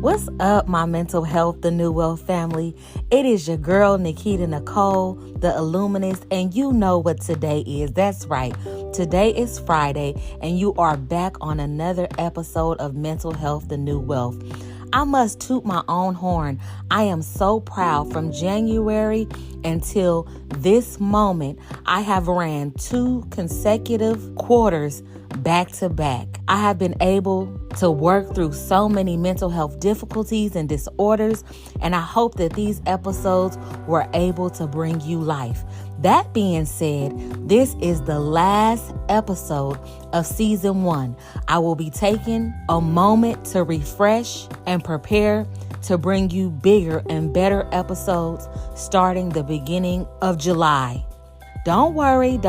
What's up, my mental health, the New Wealth family? It is your girl, Nikita Nicole, the Illuminist, and you know what today is. That's right. Today is Friday, and you are back on another episode of Mental Health, the New Wealth. I must toot my own horn. I am so proud. From January until this moment, I have ran 2 consecutive quarters back to back. I have been able to work through so many mental health difficulties and disorders, and I hope that these episodes were able to bring you life. That being said, this is the last episode of season 1. I will be taking a moment to refresh and prepare to bring you bigger and better episodes starting the beginning of July. Don't worry.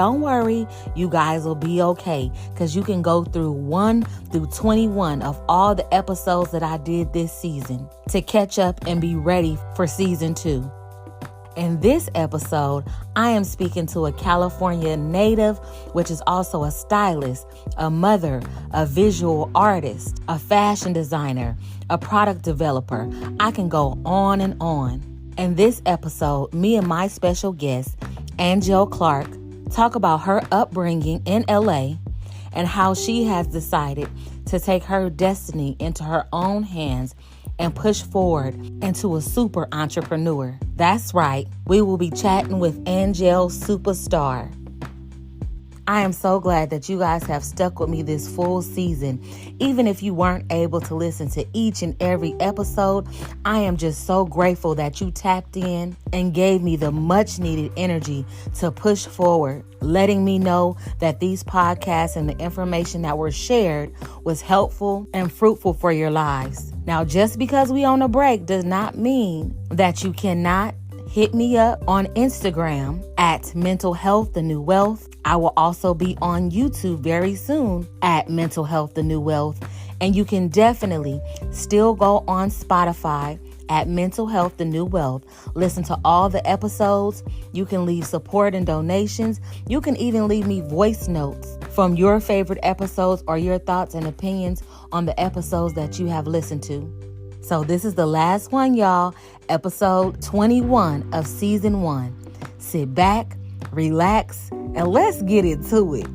You guys will be okay, because you can go through 1 through 21 of all the episodes that I did this season to catch up and be ready for season 2. In this episode, I am speaking to a California native, which is also a stylist, a mother, a visual artist, a fashion designer, a product developer. I can go on and on. In this episode, me and my special guest, ANGELLE CLARKE, talk about her upbringing in LA and how she has decided to take her destiny into her own hands and push forward into a super entrepreneur. That's right, we will be chatting with ANGELLE SUPASTAR. I am so glad that you guys have stuck with me this full season. Even if you weren't able to listen to each and every episode, I am just so grateful that you tapped in and gave me the much needed energy to push forward, letting me know that these podcasts and the information that were shared was helpful and fruitful for your lives. Now, just because we on a break does not mean that you cannot hit me up on Instagram at Mental Health the New Wealth. I will also be on YouTube very soon at Mental Health the New Wealth. And you can definitely still go on Spotify at Mental Health the New Wealth. Listen to all the episodes. You can leave support and donations. You can even leave me voice notes from your favorite episodes or your thoughts and opinions on the episodes that you have listened to. So this is the last one, y'all. Episode 21 of season 1. Sit back, relax, and let's get into it.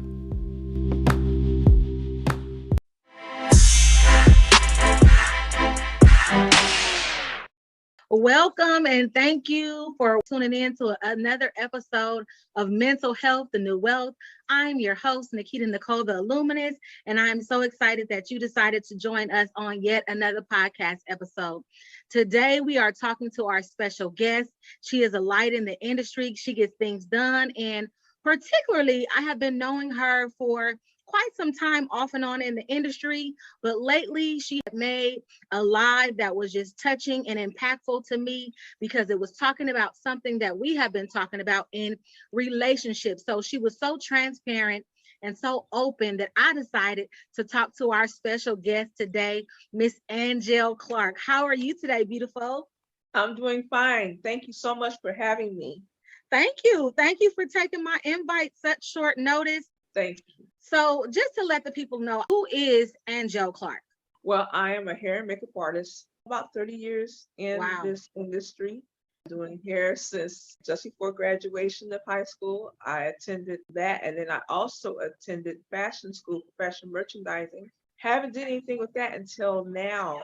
Welcome and thank you for tuning in to another episode of Mental Health, the New Wealth. I'm your host, Nikita Nicole, the Illuminist, and I'm so excited that you decided to join us on yet another podcast episode. Today, we are talking to our special guest. She is a light in the industry. She gets things done, and particularly, I have been knowing her for quite some time off and on in the industry, but lately she had made a live that was just touching and impactful to me because it was talking about something that we have been talking about in relationships. So she was so transparent and so open that I decided to talk to our special guest today, Miss ANGELLE CLARKE. How are you today, beautiful? I'm doing fine. Thank you so much for having me. Thank you. Thank you for taking my invite such short notice. Thank you. So just to let the people know, who is ANGELLE CLARKE? Well, I am a hair and makeup artist, about 30 years in this industry, doing hair since just before graduation of high school. I attended that, and then I also attended fashion school for fashion merchandising. Haven't did anything with that until now.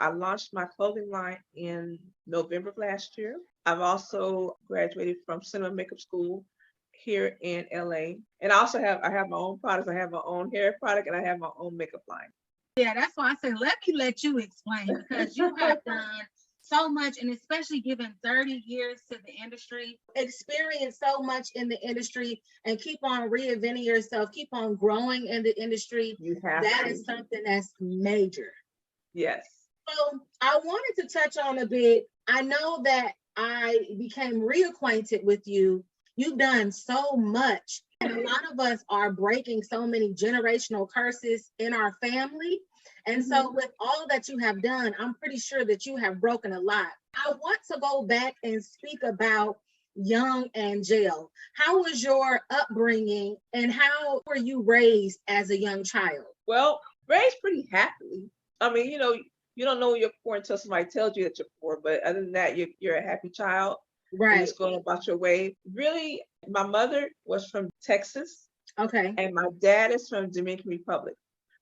I launched my clothing line in November of last year. I've also graduated from cinema makeup school here in LA. And I have my own products. I have my own hair product and I have my own makeup line. Yeah, that's why I said, let me let you explain, because you have done so much, and especially given 30 years to the industry, experience so much in the industry, and keep on reinventing yourself, keep on growing in the industry. That is something that's major. Yes. So I wanted to touch on a bit. I know that I became reacquainted with you. You've done so much. And a lot of us are breaking so many generational curses in our family. And so with all that you have done, I'm pretty sure that you have broken a lot. I want to go back and speak about young ANGELLE. How was your upbringing and how were you raised as a young child? Well, raised pretty happily. I mean, you don't know you're poor until somebody tells you that you're poor. But other than that, you're a happy child. You're Right. just going about your way. Really, my mother was from Texas, Okay. and my dad is from Dominican Republic.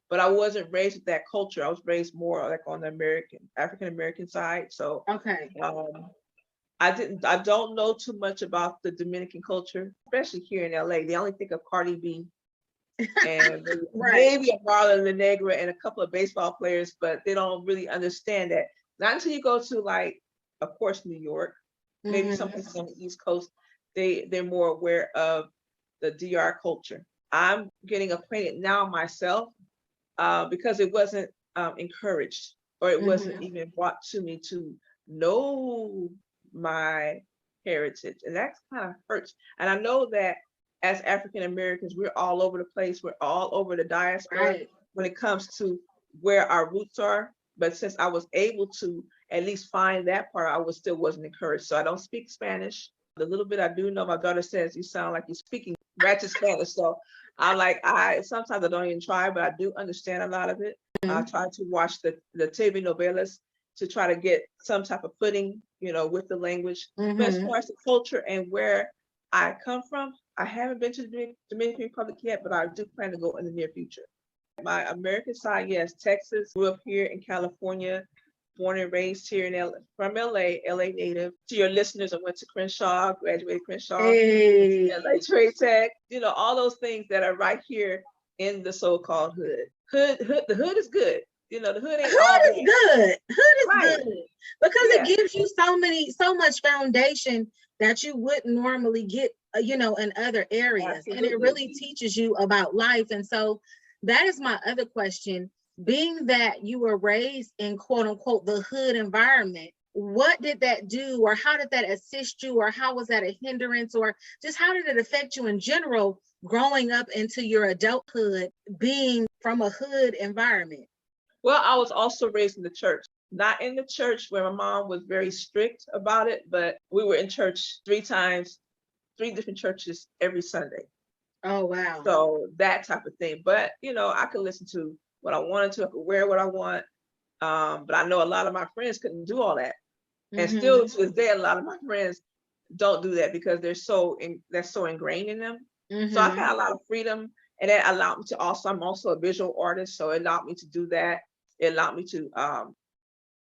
But I wasn't raised with that culture. I was raised more like on the African American side. So Okay. um, I don't know too much about the Dominican culture, especially here in LA. They only think of Cardi B and Right. maybe a Marlon Negra and a couple of baseball players, but they don't really understand that. Not until you go to, like, of course, New York, maybe some places on the East Coast, they're more aware of the DR culture. I'm getting acquainted now myself because it wasn't encouraged, or it wasn't even brought to me to know my heritage. And that kind of hurts. And I know that as African Americans, we're all over the place. We're all over the diaspora Right. when it comes to where our roots are. But since I was able to at least find that part, still wasn't encouraged. So I don't speak Spanish. The little bit I do know, my daughter says you sound like you're speaking ratchet Spanish. So I sometimes I don't even try, but I do understand a lot of it. I try to watch the TV novelas to try to get some type of footing, with the language. But as far as the culture and where I come from, I haven't been to the Dominican Republic yet, but I do plan to go in the near future. My American side, yes, Texas. Grew up here in California, born and raised here in from LA native. To your listeners, I went to Crenshaw, graduated Crenshaw, Hey. LA Trade Tech, all those things that are right here in the so-called hood. The hood is good. The hood ain't all bad. Good. Hood is Right. good because it gives you so much foundation that you wouldn't normally get, in other areas. Absolutely. And it really teaches you about life. And so that is my other question. Being that you were raised in quote unquote the hood environment, what did that do, or how did that assist you, or how was that a hindrance, or just how did it affect you in general growing up into your adulthood being from a hood environment? Well, I was also raised in the church, not in the church where my mom was very strict about it, but we were in church 3 times, 3 different churches every Sunday. Oh, wow. So that type of thing. But, I could listen to what I wanted to, I could wear what I want. But I know a lot of my friends couldn't do all that. And still to this day, a lot of my friends don't do that because that's so ingrained in them. So I got a lot of freedom, and that allowed me to I'm also a visual artist. So it allowed me to do that. It allowed me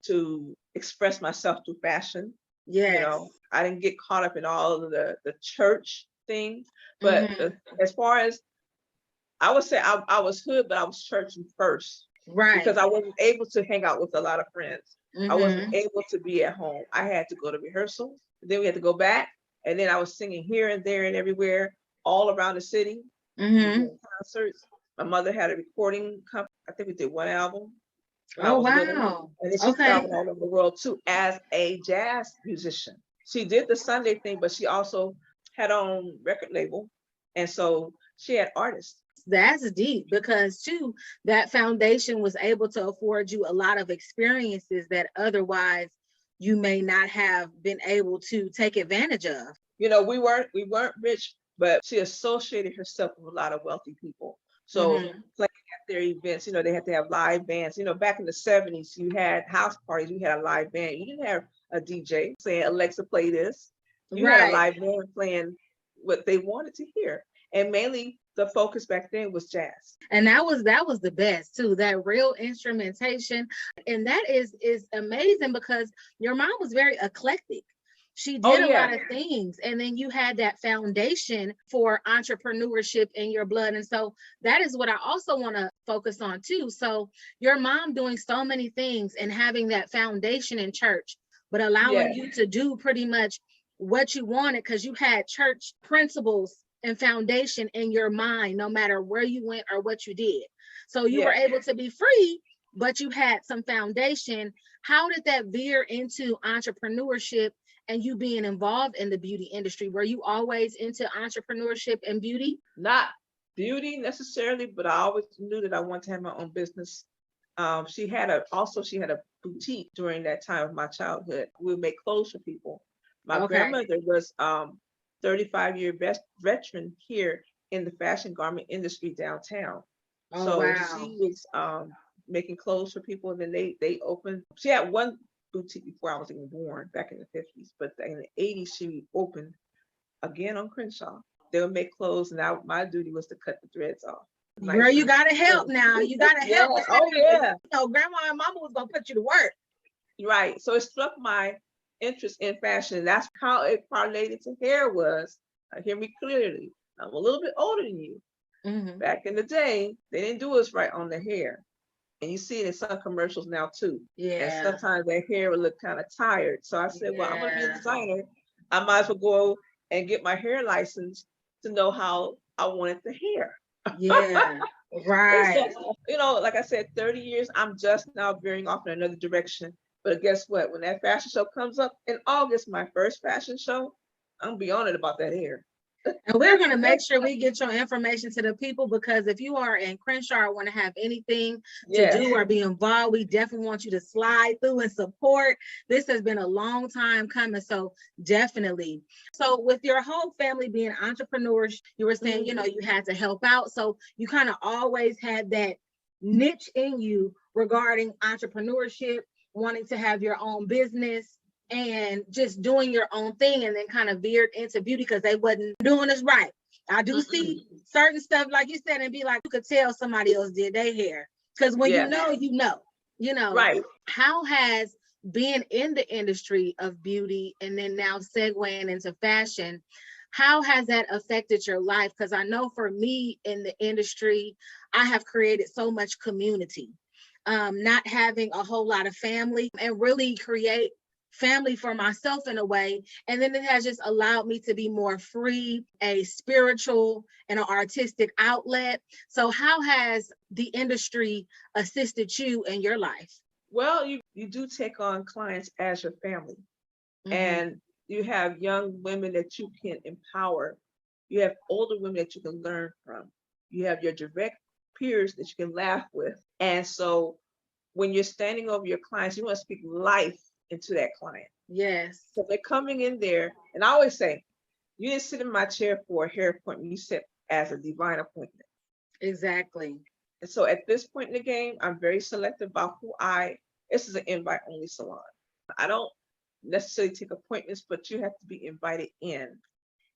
to express myself through fashion. Yes. I didn't get caught up in all of the church things. But as far as, I would say I was hood, but I was church first. Right. Because I wasn't able to hang out with a lot of friends. I wasn't able to be at home. I had to go to rehearsals. Then we had to go back. And then I was singing here and there and everywhere, all around the city, doing concerts. My mother had a recording company. I think we did 1 album. Oh, wow. And then she traveled all over the world too as a jazz musician. She did the Sunday thing, but she also had her own record label. And so she had artists. That's deep because too, that foundation was able to afford you a lot of experiences that otherwise you may not have been able to take advantage of. We weren't rich, but she associated herself with a lot of wealthy people. So playing at their events, they had to have live bands. Back in the 70s, you had house parties, you had a live band. You didn't have a DJ saying, Alexa, play this. You had a live band playing what they wanted to hear. And mainly the focus back then was jazz. And that was the best too, that real instrumentation. And that is amazing because your mom was very eclectic. She did a lot of things. And then you had that foundation for entrepreneurship in your blood. And so that is what I also want to focus on too. So your mom doing so many things and having that foundation in church, but allowing you to do pretty much what you wanted because you had church principles and foundation in your mind, no matter where you went or what you did. So you were able to be free, but you had some foundation. How did that veer into entrepreneurship and you being involved in the beauty industry? Were you always into entrepreneurship and beauty? Not beauty necessarily, but I always knew that I wanted to have my own business. She had a boutique during that time of my childhood. We would make clothes for people. My grandmother was 35-year veteran here in the fashion garment industry downtown. She was making clothes for people. And then they opened. She had one boutique before I was even born, back in the 50s. But in the 80s, she opened again on Crenshaw. They would make clothes, and my duty was to cut the threads off. Girl, you gotta help now. You gotta help. Yeah. Oh yeah. You know, grandma and mama was gonna put you to work. Right. So it struck my interest in fashion. And that's how it parlayed into hair was. Hear me clearly. I'm a little bit older than you. Mm-hmm. Back in the day, they didn't do us right on the hair. And you see it in some commercials now too. Yeah. And sometimes their hair would look kind of tired. So I said, well, I'm gonna be a designer. I might as well go and get my hair license to know how I wanted the hair. Yeah. Right. So, you know, like I said, 30 years, I'm just now veering off in another direction. But guess what? When that fashion show comes up in August, my first fashion show, I'm gonna be on it about that hair. And we're going to make sure we get your information to the people, because if you are in Crenshaw or want to have anything to do or be involved, we definitely want you to slide through and support. This has been a long time coming, so definitely. So with your whole family being entrepreneurs, you were saying, you know, you had to help out. So you kind of always had that niche in you regarding entrepreneurship, wanting to have your own business and just doing your own thing, and then kind of veered into beauty because they wasn't doing this right. I do see certain stuff, like you said, and be like, you could tell somebody else did their hair. Because when you know. Right. How has being in the industry of beauty and then now segueing into fashion, how has that affected your life? Because I know for me in the industry, I have created so much community. Not having a whole lot of family, and really create family for myself in a way. And then it has just allowed me to be more free, a spiritual and an artistic outlet. So how has the industry assisted you in your life? Well, you do take on clients as your family. And you have young women that you can empower. You have older women that you can learn from. You have your direct peers that you can laugh with. And so when you're standing over your clients, you want to speak life into that client. Yes. So they're coming in there, and I always say, you didn't sit in my chair for a hair appointment, you sit as a divine appointment. Exactly. And so at this point in the game, I'm very selective about this is an invite only salon. I don't necessarily take appointments, but you have to be invited in.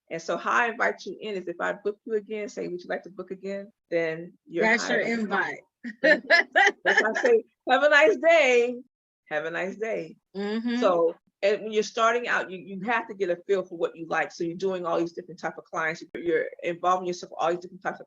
And so how I invite you in is if I book you again, say, would you like to book again? Then that's your invite. That's why I say, have a nice day. Have a nice day. So, and when you're starting out, you have to get a feel for what you like. So you're doing all these different type of clients. You're involving yourself with all these different types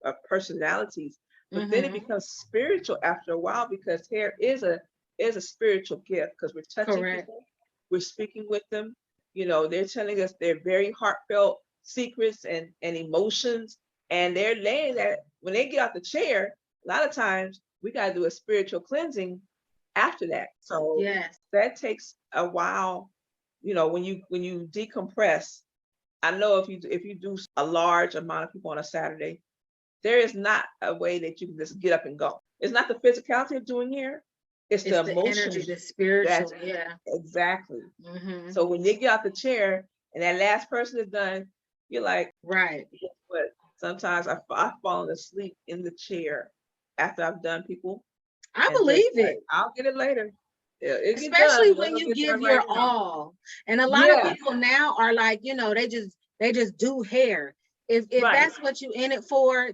of personalities. But then it becomes spiritual after a while, because hair is a spiritual gift, because we're touching people, we're speaking with them. You know, they're telling us their very heartfelt secrets and emotions, and they're laying that when they get out the chair. A lot of times we got to do a spiritual cleansing after that. So that takes a while. You know, when you decompress, I know if you do a large amount of people on a Saturday, there is not a way that you can just get up and go. It's not the physicality of doing hair. It's the emotion, energy, the spiritual. Exactly. So when you get out the chair and that last person is done, you're like, right. But sometimes I've fallen asleep in the chair after I've done people. I believe it. I'll get it later. Especially when you give your all. And a lot of people now are like, you know, they just do hair. If that's what you in it for,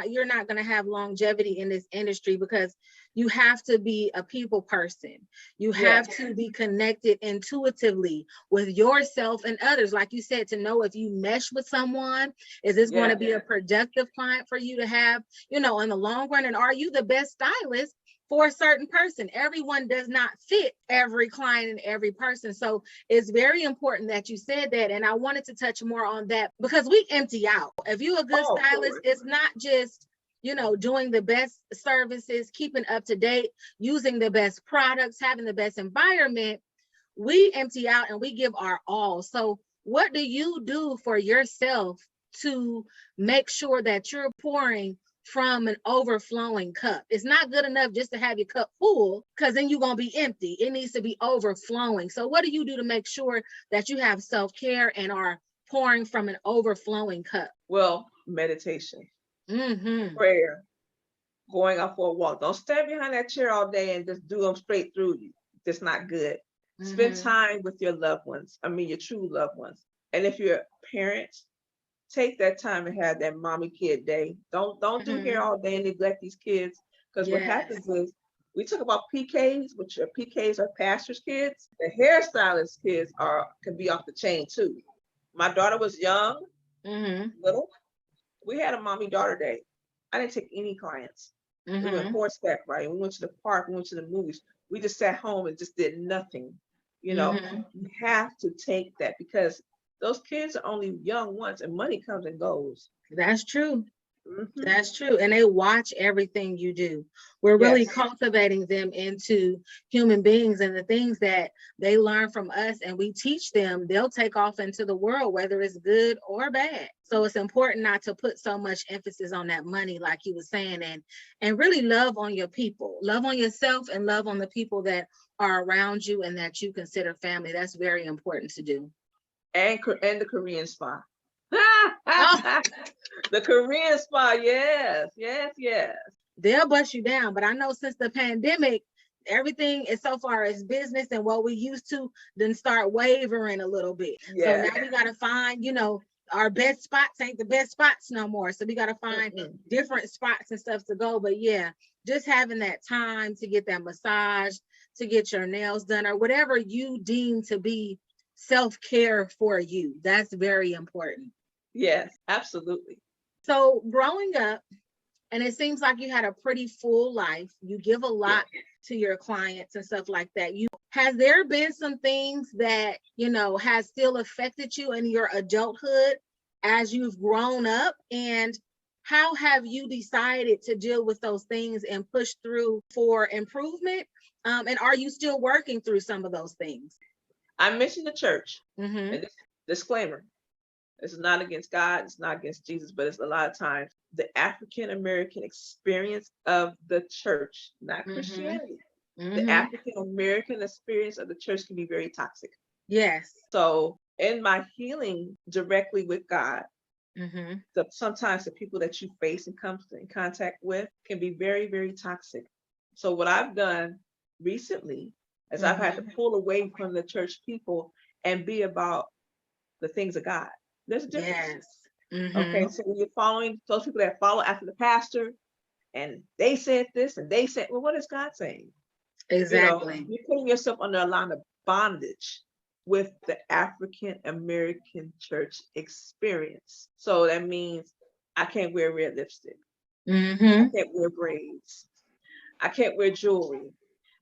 you're not going to have longevity in this industry, because you have to be a people person. You have to be connected intuitively with yourself and others. Like you said, to know if you mesh with someone, is this going to be a productive client for you to have, you know, in the long run? And are you the best stylist for a certain person? Everyone does not fit every client and every person. So it's very important that you said that. And I wanted to touch more on that, because we empty out. If you're a good stylist, it's not just, you know, doing the best services, keeping up to date, using the best products, having the best environment. We empty out and we give our all. So what do you do for yourself to make sure that you're pouring from an overflowing cup? It's not good enough just to have your cup full, because then you're going to be empty. It needs to be overflowing. So what do you do to make sure that you have self-care and are pouring from an overflowing cup? Well, meditation, prayer, going out for a walk. Don't stand behind that chair all day and just do them straight through you. That's not good. Spend time with your loved ones. I mean, your true loved ones. And if you're a parent, take that time and have that mommy kid day. Don't do hair all day and neglect these kids. Because what happens is, we talk about PKs, which are PKs are pastors' kids. The hairstylist kids can be off the chain too. My daughter was young, little. We had a mommy daughter day. I didn't take any clients. We went horseback riding. We went to the park. We went to the movies. We just sat home and just did nothing. You know, you have to take that, because those kids are only young once, and money comes and goes. That's true. That's true. And they watch everything you do. We're really cultivating them into human beings, and the things that they learn from us and we teach them, they'll take off into the world, whether it's good or bad. So it's important not to put so much emphasis on that money, like you were saying, and really love on your people, love on yourself, and love on the people that are around you and that you consider family. That's very important to do. And the Korean spa. Oh. The Korean spa, yes. They'll bust you down, but I know since the pandemic, everything is so far as business and what we used to then start wavering a little bit. So now we got to find, our best spots ain't the best spots no more. So we got to find different spots and stuff to go. But yeah, just having that time to get that massage, to get your nails done, or whatever you deem to be self-care for you. That's very important. Yes, absolutely. So growing up, and it seems like you had a pretty full life. You give a lot to your clients and stuff like that. Has there been some things that, has still affected you in your adulthood as you've grown up? And how have you decided to deal with those things and push through for improvement? And are you still working through some of those things? I mentioned the church. And disclaimer. It's not against God, it's not against Jesus, but it's a lot of times the African American experience of the church, not Christianity. The African American experience of the church can be very toxic. Yes. So in my healing directly with God, sometimes the people that you face and come in contact with can be very, very toxic. So what I've done recently is I've had to pull away from the church people and be about the things of God. There's a difference. Yes. Okay, so when you're following those people that follow after the pastor, and they said this and they said, well, what is God saying? Exactly. You're putting yourself under a line of bondage with the African American church experience. So that means I can't wear red lipstick. I can't wear braids. I can't wear jewelry.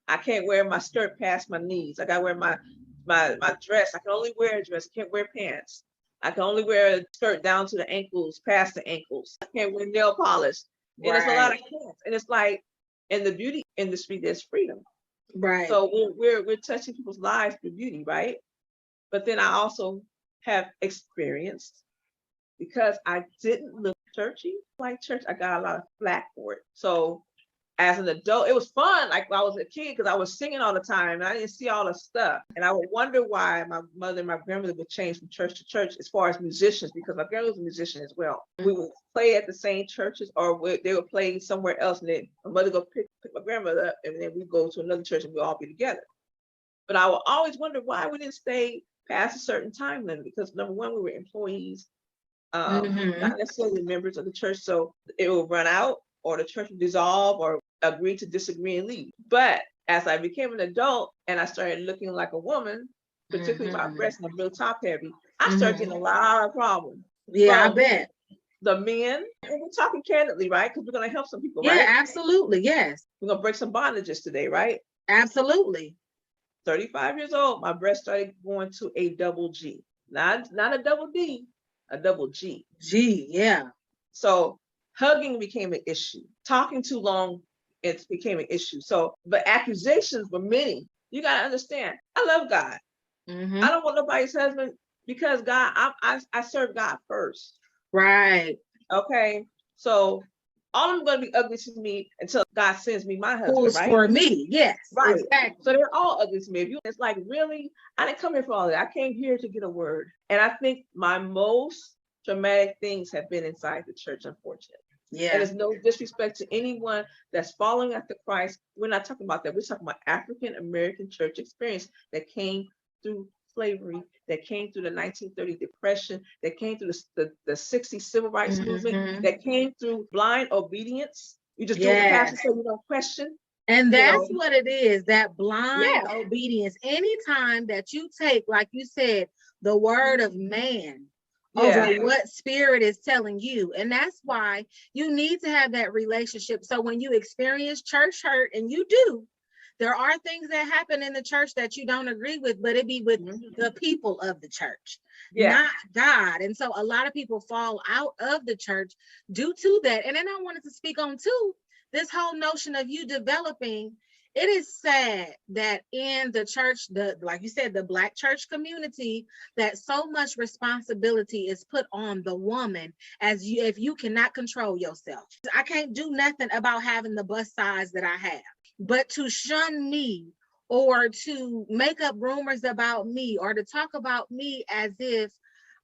I can't wear my skirt past my knees. I gotta wear my dress. I can only wear a dress. I can't wear pants. I can only wear a skirt down to the ankles, past the ankles. I can't wear nail polish. And it's a lot of can't. And it's like in the beauty industry, there's freedom. Right. So we're touching people's lives through beauty, right? But then I also have experienced, because I didn't look churchy like church, I got a lot of flack for it. So as an adult, it was fun, like when I was a kid, because I was singing all the time and I didn't see all the stuff. And I would wonder why my mother and my grandmother would change from church to church as far as musicians, because my grandmother was a musician as well. We would play at the same churches, or they would play somewhere else, and then my mother would go pick my grandmother up, and then we'd go to another church and we'd all be together. But I would always wonder why we didn't stay past a certain time limit, because number one, we were employees, not necessarily members of the church. So it would run out, or the church would dissolve, or agree to disagree and leave. But as I became an adult and I started looking like a woman, particularly my breasts, and I'm real top heavy, I started getting a lot of problems. Yeah, I bet. The men, and we're talking candidly, right? Because we're going to help some people, right? Yeah, absolutely. Yes. We're going to break some bondages today, right? Absolutely. 35 years old, my breast started going to a double G. Not a double D, a double G. G, yeah. So hugging became an issue. Talking too long, it became an issue. So, but accusations were many. You got to understand, I love God. I don't want nobody's husband, because God, I serve God first. Right. Okay. So all of them going to be ugly to me until God sends me my husband, Who's right? For me, yes. Right. Exactly. So they're all ugly to me. It's like, really? I didn't come here for all that. I came here to get a word. And I think my most traumatic things have been inside the church, unfortunately. Yeah. And there's no disrespect to anyone that's following after Christ. We're not talking about that. We're talking about African American church experience that came through slavery, that came through the 1930 depression, that came through the 60s civil rights movement, that came through blind obedience. You just do what the pastor said, you don't question. And that's what it is, that blind obedience. Anytime that you take, like you said, the word of man over what spirit is telling you. And that's why you need to have that relationship. So when you experience church hurt, and you do, there are things that happen in the church that you don't agree with, but it be with the people of the church, not God. And so a lot of people fall out of the church due to that. And then I wanted to speak on too, this whole notion of you developing. It is sad that in the church, like you said, the Black church community, that so much responsibility is put on the woman as you, if you cannot control yourself. I can't do nothing about having the bust size that I have, but to shun me or to make up rumors about me or to talk about me as if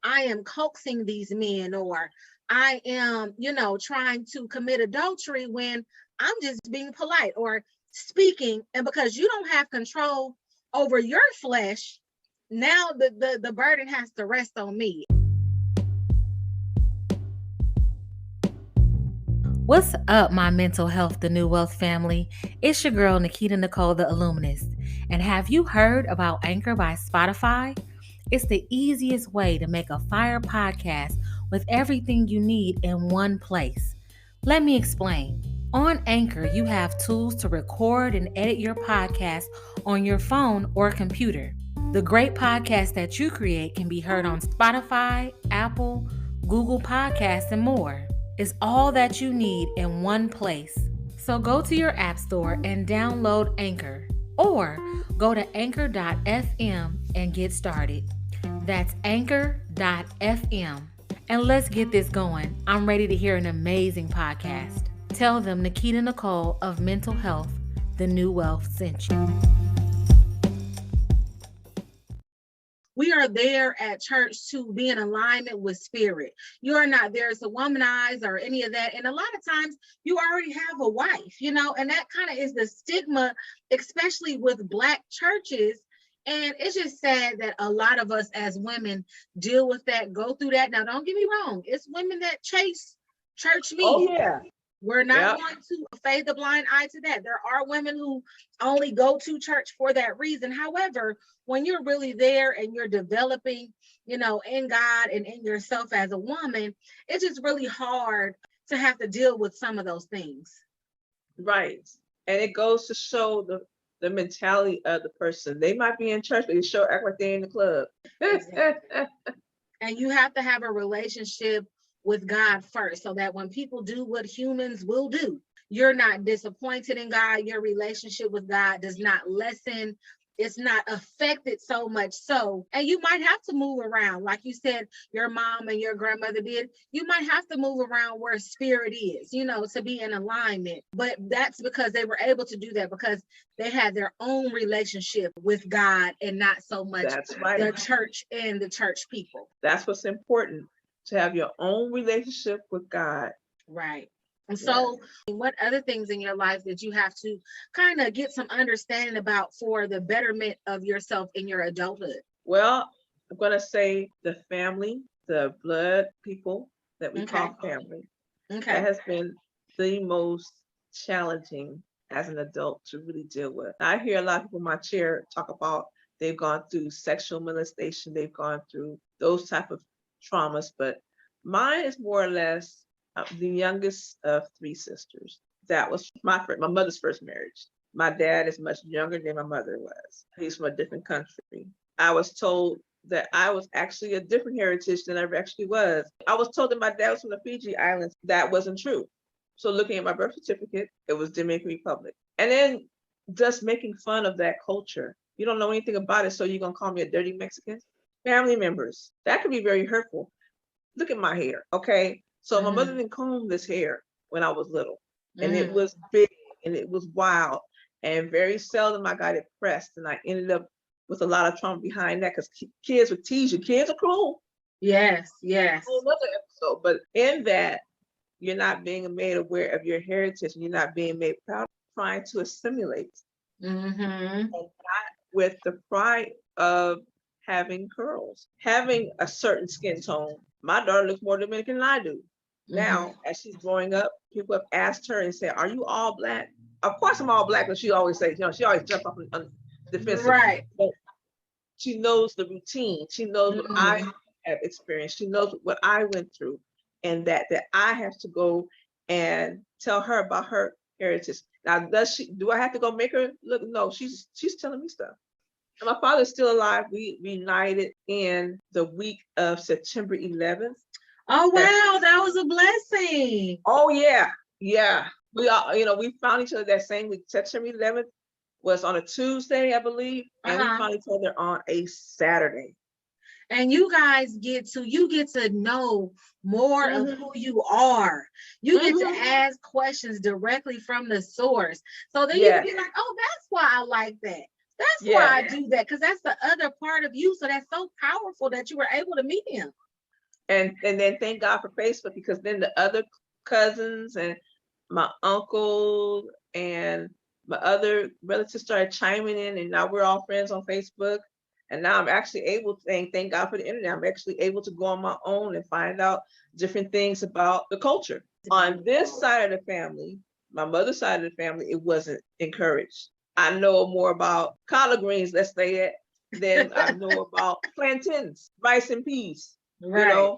I am coaxing these men or I am, trying to commit adultery when I'm just being polite or speaking. And because you don't have control over your flesh, now the burden has to rest on me. What's up, my mental health, the New Wealth family? It's your girl, Nikita Nicole, the Illuminist. And have you heard about Anchor by Spotify? It's the easiest way to make a fire podcast with everything you need in one place. Let me explain. On Anchor, you have tools to record and edit your podcast on your phone or computer. The great podcast that you create can be heard on Spotify, Apple, Google Podcasts, and more. It's all that you need in one place. So go to your app store and download Anchor, or go to anchor.fm and get started. That's anchor.fm. And let's get this going. I'm ready to hear an amazing podcast. Tell them Nikita Nicole of Mental Health, the New Wealth sent you. We are there at church to be in alignment with spirit. You are not there to womanize or any of that. And a lot of times you already have a wife, and that kind of is the stigma, especially with Black churches. And it's just sad that a lot of us as women deal with that, go through that. Now, don't get me wrong. It's women that chase church men. Oh, yeah. We're not going to fade the blind eye to that. There are women who only go to church for that reason. However, when you're really there and you're developing, in God and in yourself as a woman, it's just really hard to have to deal with some of those things. Right. And it goes to show the mentality of the person. They might be in church, but they sure act like they're in the club. Exactly. And you have to have a relationship with God first, so that when people do what humans will do, you're not disappointed in God. Your relationship with God does not lessen. It's not affected so much so. And you might have to move around. Like you said, your mom and your grandmother did. You might have to move around where spirit is, to be in alignment. But that's because they were able to do that because they had their own relationship with God and not so much the church and the church people. That's what's important, to have your own relationship with God. Right. And so what other things in your life did you have to kind of get some understanding about for the betterment of yourself in your adulthood? Well, I'm going to say the family, the blood people that we call family. That has been the most challenging as an adult to really deal with. I hear a lot of people in my chair talk about they've gone through sexual molestation, they've gone through those type of traumas, but mine is more or less the youngest of three sisters. That was my mother's first marriage. My dad is much younger than my mother was. He's from a different country. I was told that I was actually a different heritage than I actually was. I was told that my dad was from the Fiji Islands. That wasn't true. So looking at my birth certificate, it was Dominican Republic. And then just making fun of that culture. You don't know anything about it, so you're going to call me a dirty Mexican? Family members, that could be very hurtful. Look at my hair, okay? So my mother didn't comb this hair when I was little. And it was big and it was wild. And very seldom I got it pressed. And I ended up with a lot of trauma behind that because kids would tease you. Kids are cruel. Yes. Another episode. But in that, you're not being made aware of your heritage, and you're not being made proud, trying to assimilate. Mm-hmm. And not with the pride of having curls, having a certain skin tone. My daughter looks more Dominican than I do. Now, as she's growing up, people have asked her and said, "Are you all Black?" Of course, I'm all Black, but she always says, she always jumps up on defensive. Right. But she knows the routine. She knows what I have experienced. She knows what I went through, and that I have to go and tell her about her heritage. Now, do I have to go make her look? No, she's telling me stuff. And my father's still alive. We reunited in the week of September 11th. Oh wow, that was a blessing. Oh yeah, yeah. We all, we found each other that same week. September 11th was on a Tuesday, I believe, and we found each other on a Saturday. And you guys get to know more of who you are. You get to ask questions directly from the source. So then you can be like, oh, that's why I like that. That's why I do that, because that's the other part of you. So that's so powerful that you were able to meet him. And then thank God for Facebook, because then the other cousins and my uncle and my other relatives started chiming in, and now we're all friends on Facebook. And now I'm actually able to, thank God for the internet, I'm actually able to go on my own and find out different things about the culture. On this side of the family, my mother's side of the family, it wasn't encouraged. I know more about collard greens, let's say that, than I know about plantains, rice and peas. Right.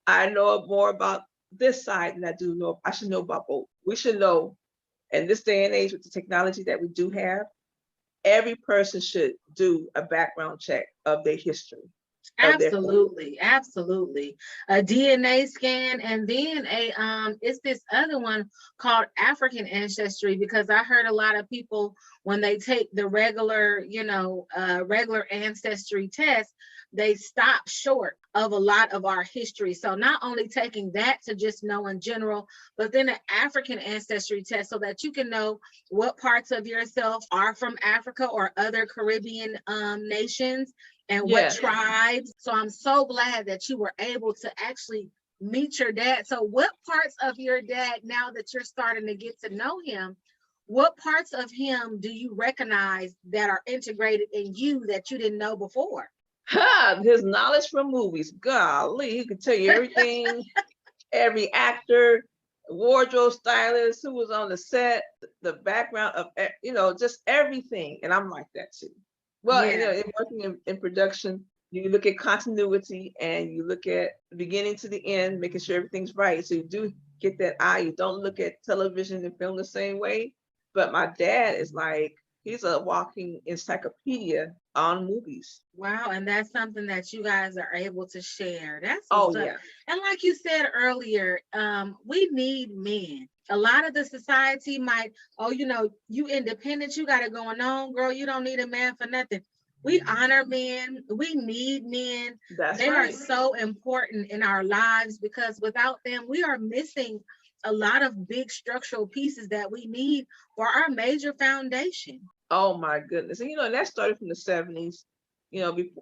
I know more about this side than I do know. I should know about both. We should know, in this day and age with the technology that we do have, every person should do a background check of their history. Absolutely, absolutely. A DNA scan, and then it's this other one called African ancestry, because I heard a lot of people, when they take the regular, regular ancestry test, they stop short of a lot of our history. So not only taking that to just know in general, but then an African ancestry test, so that you can know what parts of yourself are from Africa or other Caribbean nations, and what tribes. So I'm so glad that you were able to actually meet your dad. So what parts of your dad, now that you're starting to get to know him, what parts of him do you recognize that are integrated in you that you didn't know before? His knowledge from movies. Golly, he could tell you everything, every actor, wardrobe stylist, who was on the set, the background of, just everything. And I'm like that too. Well, working in production, you look at continuity and you look at the beginning to the end, making sure everything's right. So you do get that eye. You don't look at television and film the same way. But my dad is like, he's a walking encyclopedia on movies. Wow, and that's something that you guys are able to share. That's yeah. And like you said earlier, we need men. A lot of the society might, you independent, you got it going on, girl, you don't need a man for nothing. We honor men. We need men. They are so important in our lives, because without them, we are missing a lot of big structural pieces that we need for our major foundation. Oh my goodness. And that started from the 70s.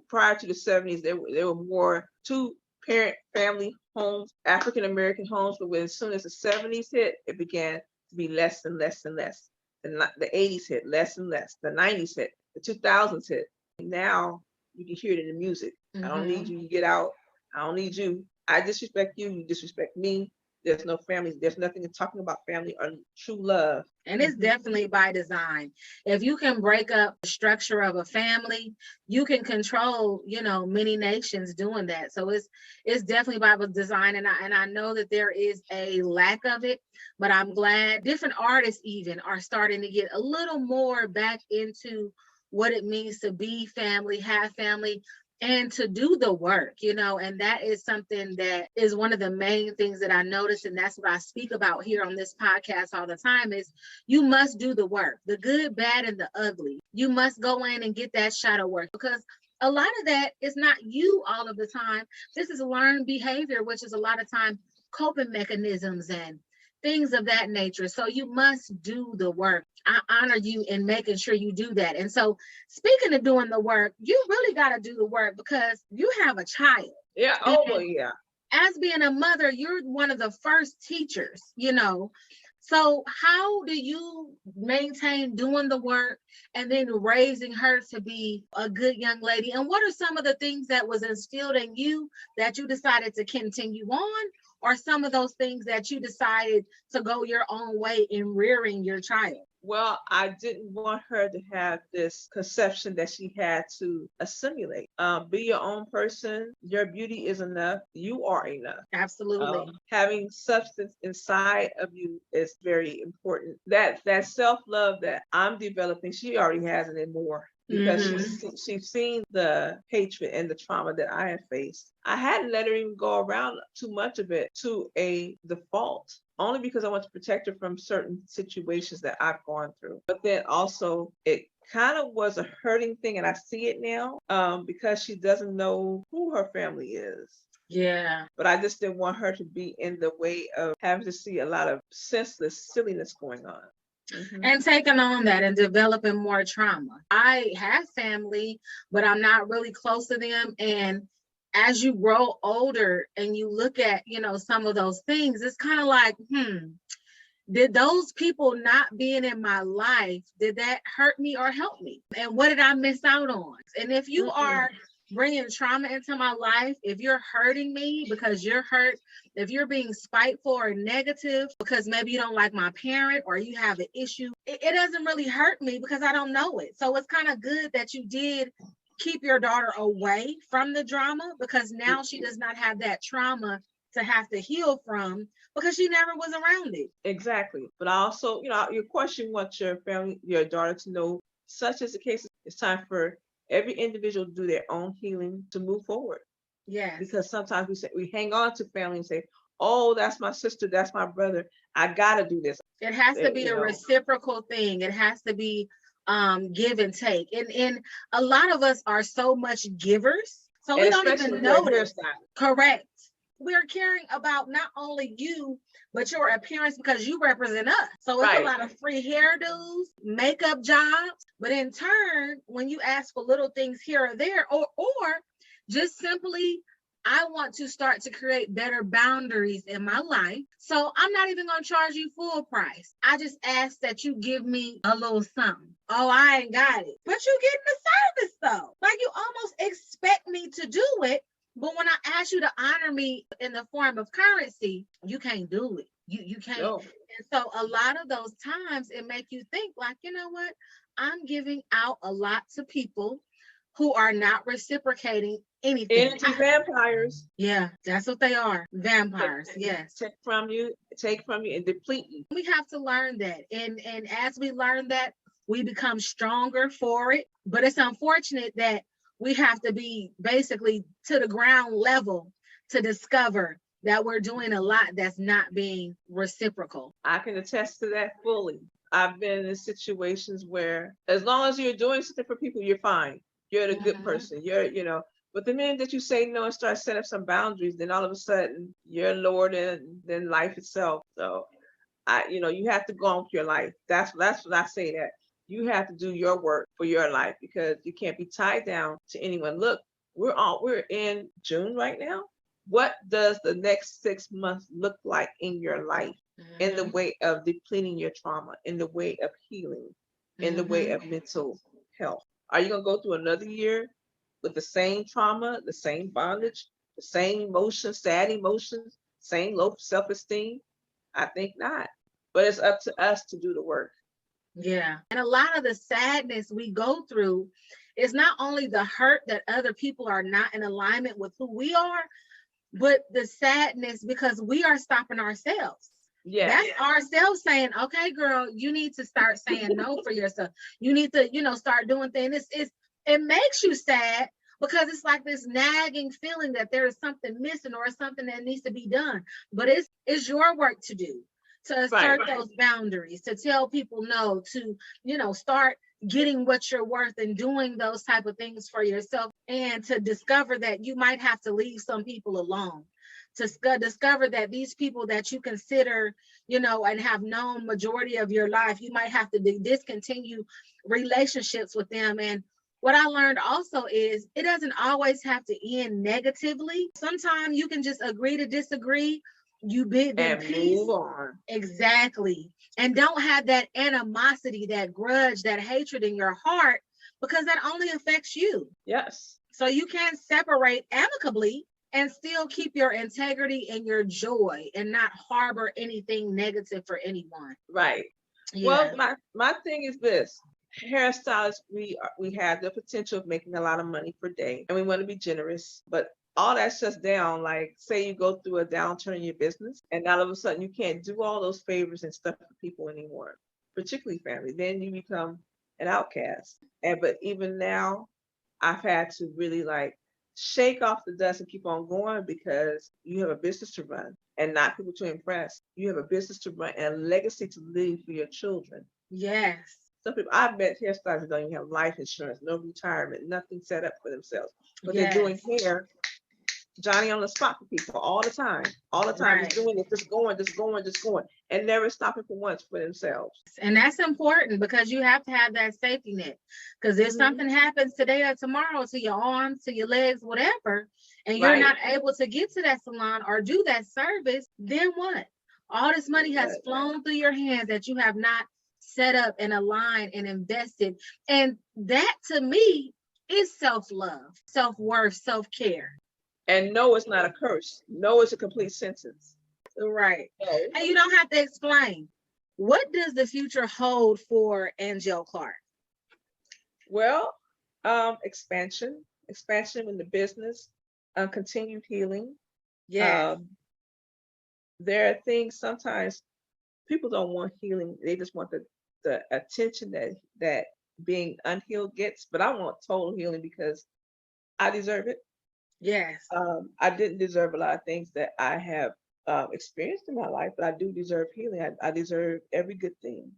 Prior to the 70s, there were more two-parent family homes, African-American homes, but as soon as the 70s hit, it began to be less and less and less. The 80s hit, less and less. The 90s hit, the 2000s hit. Now you can hear it in the music. I don't need you, you get out. I don't need you. I disrespect you, you disrespect me. There's no family. There's nothing in talking about family or true love. And it's definitely by design. If you can break up the structure of a family, you can control, many nations doing that. So it's definitely by design. And I know that there is a lack of it, but I'm glad different artists even are starting to get a little more back into what it means to be family, have family, and to do the work, and that is something that is one of the main things that I noticed. And that's what I speak about here on this podcast all the time, is you must do the work, the good, bad, and the ugly. You must go in and get that shadow work, because a lot of that is not you all of the time. This is learned behavior, which is a lot of time coping mechanisms and things of that nature. So you must do the work. I honor you in making sure you do that. And so speaking of doing the work, you really got to do the work, because you have a child. Yeah. Oh, well, yeah. as being a mother, you're one of the first teachers, you know. So how do you maintain doing the work and then raising her to be a good young lady? And what are some of the things that was instilled in you that you decided to continue on, or some of those things that you decided to go your own way in rearing your child? Well, I didn't want her to have this conception that she had to assimilate. Be your own person. Your beauty is enough. You are enough. Absolutely. Having substance inside of you is very important. That self-love that I'm developing, she already has it and more. Because she's seen the hatred and the trauma that I have faced. I hadn't let her even go around too much of it to a default, only because I want to protect her from certain situations that I've gone through. But then also it kind of was a hurting thing, and I see it now, because she doesn't know who her family is. Yeah. But I just didn't want her to be in the way of having to see a lot of senseless silliness going on. And taking on that and developing more trauma. I have family, but I'm not really close to them. And as you grow older and you look at, you know, some of those things, it's kind of like, did those people not being in my life, did that hurt me or help me? And what did I miss out on? And if you are bringing trauma into my life, if you're hurting me because you're hurt, if you're being spiteful or negative because maybe you don't like my parent or you have an issue, it doesn't really hurt me because I don't know it. So it's kind of good that you did keep your daughter away from the drama, because now she does not have that trauma to have to heal from because she never was around it. Exactly. But I also, your question wants your family, your daughter to know, such as the case, it's time for every individual to do their own healing to move forward. Yes. Because sometimes we hang on to family and say, oh, that's my sister, that's my brother, I gotta do this. It has to be a reciprocal thing. It has to be give and take. And a lot of us are so much givers, so we don't even notice. Correct. We're caring about not only you, but your appearance because you represent us. So it's a lot of free hairdos, makeup jobs. But in turn, when you ask for little things here or there, or just simply, I want to start to create better boundaries in my life. So I'm not even going to charge you full price. I just ask that you give me a little something. Oh, I ain't got it. But you getting the service though. Like you almost expect me to do it. But when I ask you to honor me in the form of currency, you can't do it. You can't. No. And so a lot of those times it make you think like, you know what? I'm giving out a lot to people who are not reciprocating anything. Energy vampires. Yeah, that's what they are. Vampires. Yes. Take from you and deplete you. We have to learn that. And as we learn that, we become stronger for it. But it's unfortunate that we have to be basically to the ground level to discover that we're doing a lot that's not being reciprocal. I can attest to that fully. I've been in situations where as long as you're doing something for people, you're fine. You're the good person. But the minute that you say no and start setting up some boundaries, then all of a sudden you're lower than life itself. So you have to go on with your life. That's what I say, that you have to do your work for your life because you can't be tied down to anyone. Look, we're in June right now. What does the next 6 months look like in your life in the way of depleting your trauma, in the way of healing, in the way of mental health? Are you going to go through another year with the same trauma, the same bondage, the same emotions, sad emotions, same low self-esteem? I think not. But it's up to us to do the work. Yeah. And a lot of the sadness we go through is not only the hurt that other people are not in alignment with who we are, but the sadness because we are stopping ourselves. Yeah. That's ourselves saying, okay, girl, you need to start saying no for yourself. You need to, start doing things. It makes you sad because it's like this nagging feeling that there is something missing or something that needs to be done. But it's your work to do, to assert those boundaries, to tell people no, to, start getting what you're worth and doing those type of things for yourself, and to discover that you might have to leave some people alone, to discover that these people that you consider, and have known majority of your life, you might have to discontinue relationships with them. And what I learned also is it doesn't always have to end negatively. Sometimes you can just agree to disagree. You bid them and peace. move on. Exactly. And don't have that animosity, that grudge, that hatred in your heart, because that only affects you. Yes. So you can separate amicably and still keep your integrity and your joy and not harbor anything negative for anyone. Right. Yeah. Well, my thing is this. Hairstylists, we have the potential of making a lot of money per day, and we want to be generous, but all that shuts down. Like, say you go through a downturn in your business, and all of a sudden you can't do all those favors and stuff for people anymore, particularly family. Then you become an outcast. And but even now, I've had to really like shake off the dust and keep on going because you have a business to run and not people to impress. You have a business to run and a legacy to leave for your children. Yes. Some people, I've met hairstylists don't even have life insurance, no retirement, nothing set up for themselves. But yes. they're doing hair Johnny on the spot for people all the time. All the time, Right. just doing it, just going, and never stopping for once for themselves. And that's important because you have to have that safety net. Because if something happens today or tomorrow to your arms, to your legs, whatever, and you're not able to get to that salon or do that service, then what? All this money has flown through your hands that you have not set up and aligned and invested. And that to me is self-love, self-worth, self-care. And no, it's not a curse. No, it's a complete sentence. Right. And you don't have to explain. What does the future hold for Angelle Clarke? Well, expansion in the business, continued healing. Yeah. There are things sometimes people don't want healing. They just want the attention that being unhealed gets. But I want total healing because I deserve it. Yes. I didn't deserve a lot of things that I have experienced in my life, but I do deserve healing. I deserve every good thing.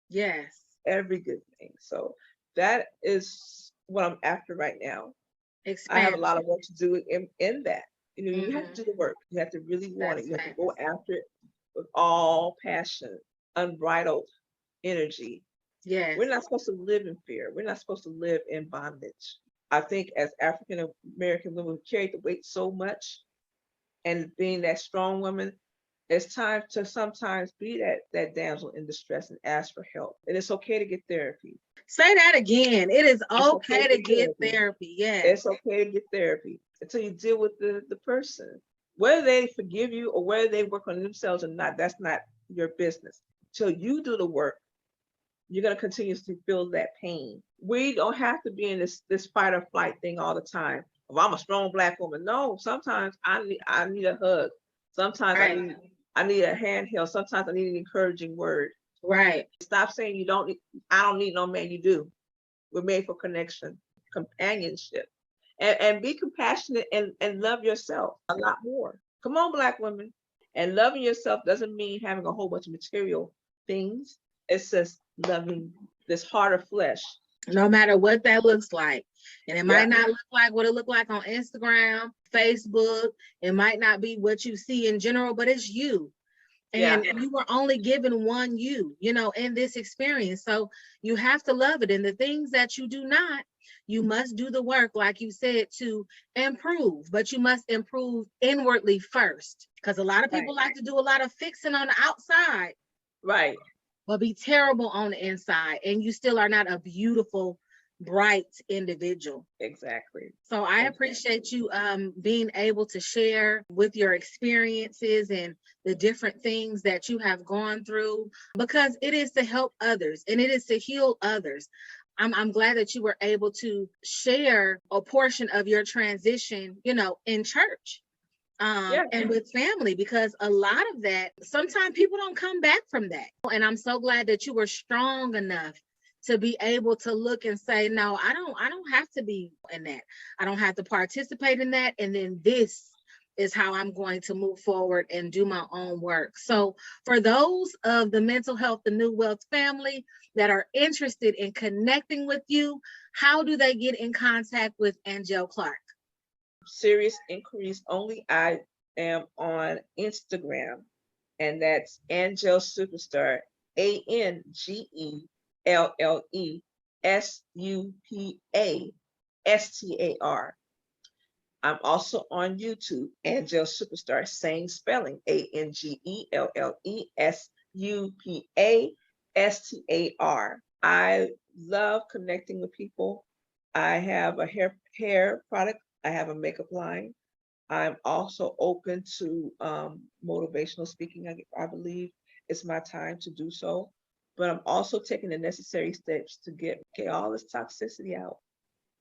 Yes. Every good thing. So that is what I'm after right now. Expansion. I have a lot of work to do in that. You know, you have to do the work. You have to really want it. You have to go after it with all passion, unbridled energy. Yes. We're not supposed to live in fear. We're not supposed to live in bondage. I think as African American women, we carry the weight so much, and being that strong woman, it's time to sometimes be that damsel in distress and ask for help. And it's okay to get therapy. Say that again. It is okay to get therapy. Yes. It's okay to get therapy until you deal with the person. Whether they forgive you or whether they work on themselves or not, that's not your business. Till you do the work, you're going to continuously feel that pain. We don't have to be in this fight or flight thing all the time. If I'm a strong Black woman, no. Sometimes I need a hug. Sometimes I need a handheld. Sometimes I need an encouraging word. Right. Stop saying you don't. I don't need no man. You do. We're made for connection, companionship, and be compassionate and love yourself a lot more. Come on, Black women. And loving yourself doesn't mean having a whole bunch of material things. It's just loving this heart of flesh. No matter what that looks like. And it might not look like what it looked like on Instagram, Facebook. It might not be what you see in general, but it's you. And you were only given one you know, in this experience. So you have to love it. And the things that you do not, you must do the work, like you said, to improve. But you must improve inwardly first. Because a lot of people like to do a lot of fixing on the outside. Right. But be terrible on the inside. And you still are not a beautiful, bright individual. Exactly. So I appreciate you being able to share with your experiences and the different things that you have gone through, because it is to help others and it is to heal others. I'm glad that you were able to share a portion of your transition, you know, in church. And with family, because a lot of that, sometimes people don't come back from that. And I'm so glad that you were strong enough to be able to look and say, no, I don't have to be in that. I don't have to participate in that. And then this is how I'm going to move forward and do my own work. So for those of the Mental Health, the New Wealth family that are interested in connecting with you, how do they get in contact with Angelle Clarke? Serious inquiries only. I am on Instagram, and that's Angelle Superstar, ANGELLE SUPASTAR. I'm also on YouTube, Angelle Superstar, same spelling, ANGELLE I love connecting with people. I have a hair product. I have a makeup line. I'm also open to motivational speaking. I believe it's my time to do so. But I'm also taking the necessary steps to get all this toxicity out.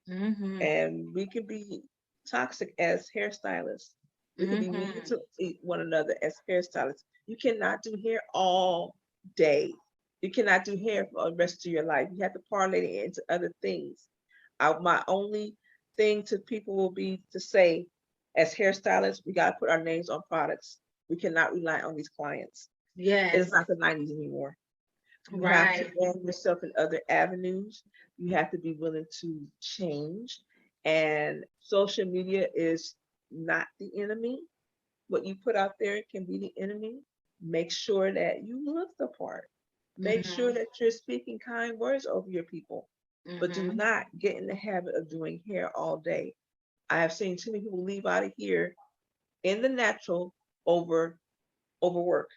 And we can be toxic as hairstylists. We can be mean to one another as hairstylists. You cannot do hair all day. You cannot do hair for the rest of your life. You have to parlay it into other things. My only thing to people will be to say, as hairstylists, we got to put our names on products. We cannot rely on these clients. Yes. It's not the 90s anymore. You have to brand yourself in other avenues. You have to be willing to change. And social media is not the enemy. What you put out there can be the enemy. Make sure that you look the part. Make sure that you're speaking kind words over your people. But do not get in the habit of doing hair all day. I have seen too many people leave out of here in the natural over overwork.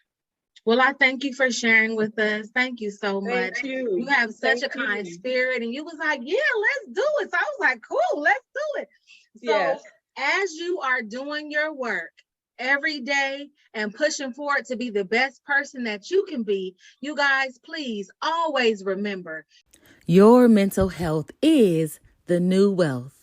Well, I thank you for sharing with us. Thank you so much. Thank you. You have such a kind spirit, and you was like, yeah, let's do it. So I was like, cool, let's do it. So as you are doing your work every day and pushing forward to be the best person that you can be, you guys, please always remember, your mental health is the new wealth.